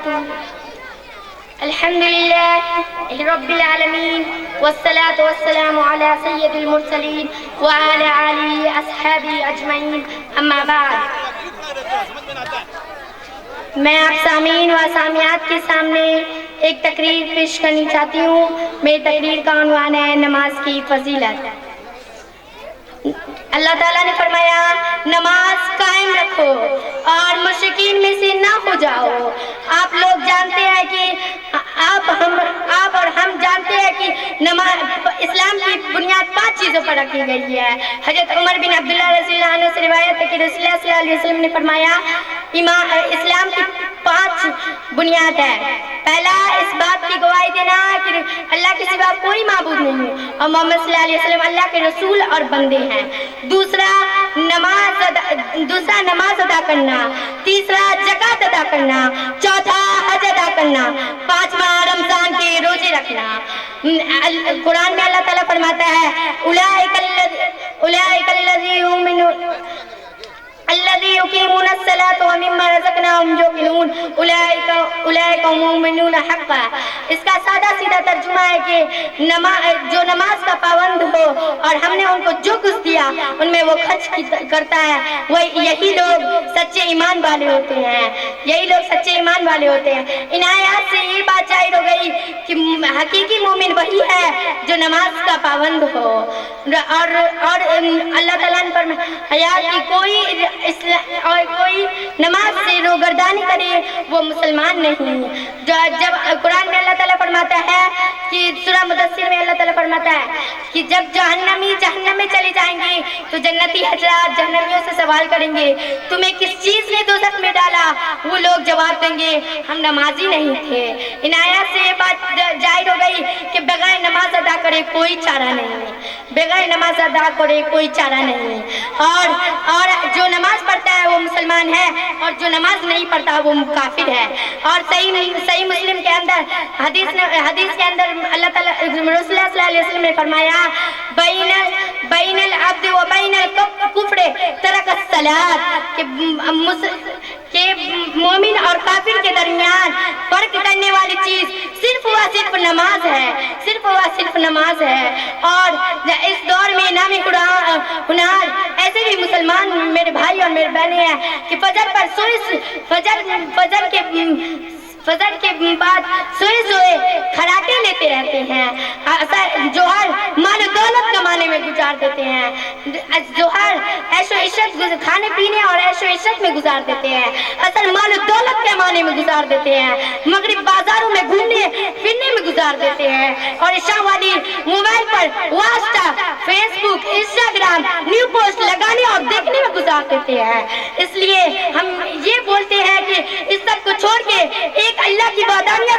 وبركاته. الحمد لله رب العالمين والصلاة والسلام على سيد المرسلين وعلى آله أصحابه أجمعين. أما بعد، میں آپ سامعین و سامعات کے سامنے ایک تقریر پیش کرنی چاہتی ہوں. میری تقریر کا عنوان ہے نماز کی فضیلت. اللہ تعالیٰ نے فرمایا نماز قائم رکھو اور مشرکین میں سے نہ ہو جاؤ. آپ لوگ جانتے ہیں کہ آپ اور ہم جانتے ہیں کہ نماز اسلام کی بنیاد 5 چیزوں پر رکھی گئی ہے. حضرت عمر بن عبداللہ رضی اللہ عنہ سے روایت ہے کہ رسول اللہ صلی اللہ علیہ وسلم نے فرمایا اسلام کی 5 بنیاد ہے. پہلا، اس بات کی گواہی دینا کہ اللہ کے سوا کوئی معبود نہیں اور محمد صلی اللہ علیہ وسلم اللہ کے رسول اور بندے ہیں. دوسرا، نماز ادا کرنا. تیسرا، زکوٰۃ ادا کرنا. چوتھا، حج ادا کرنا. 5واں، رمضان کے روزے رکھنا. قرآن میں اللہ تعالیٰ فرماتا ہے اولئک الذین یقیمون الصلاۃ ومما رزقناہم ينفقون اولئک هم المؤمنون حقا. اس کا سادہ سیدھا ترجمہ ہے کہ جو نماز کا پابند ہو اور ہم نے ان کو جو کچھ دیا ان میں وہ خرچ کرتا ہے، وہ یہی لوگ سچے ایمان والے ہوتے ہیں. یہی لوگ سچے ایمان والے ہوتے ہیں. ان آیات سے یہ بات ظاہر ہو گئی کہ حقیقی مومن وہی ہے جو نماز کا پابند ہو. اور اللہ تعالیٰ نے فرمایا کہ کوئی نماز سے روگردانی کرے وہ مسلمان نہیں. جب قرآن میں اللہ تعالیٰ فرماتا ہے کہ سورہ مدثر میں اللہ تعالیٰ فرماتا ہے کہ جب جہنمی جہنم میں چلی جائیں گی تو جنتی حضرات جہنمیوں سے سوال کریں گے تمہیں کس چیز نے دوزخ میں ڈالا؟ وہ لوگ جواب دیں گے ہم نمازی نہیں تھے. ان آیات سے یہ بات ظاہر ہو گئی کہ بغیر نماز ادا کرے کوئی چارہ نہیں. بغیر نماز ادا کرے کوئی چارہ نہیں. اور جو نماز پڑھتا ہے وہ مسلمان ہے اور جو نماز نہیں پڑھتا وہ کافر ہے. اور صحیح مسلم کے اندر حدیث کے اندر اللہ تعالیٰ رسول اللہ صلی اللہ علیہ وسلم نے فرمایا بین العبد و بین الکفر ترک الصلاۃ، کہ مومن اور کافر کے درمیان فرق کرنے والی چیز صرف نماز ہے. صرف نماز ہے. اور اس دور میں نامی ہنار ایسے بھی مسلمان میرے بھائی اور میرے بہنیں ہیں کہ فجر کے بعد سوئے کھراٹے لیتے رہتے ہیں. جوہر مال و دولت کمانے میں گزار دیتے ہیں. جوہر عیش و عشرت کھانے پینے اور عیش و عشرت میں گزار دیتے ہیں. اصل مال و دولت کمانے میں گزار دیتے ہیں. مغرب بازاروں میں گھومنے پھرنے میں گزار دیتے ہیں. اور عشاء والی موبائل پر واسطہ فیس بک انسٹاگرام نیو پوسٹ لگانے اور دیکھنے میں گزار دیتے ہیں. اس لیے ہم یہ بولتے ہیں کہ اس سب کو چھوڑ کے ایک اللہ کی وحدانیت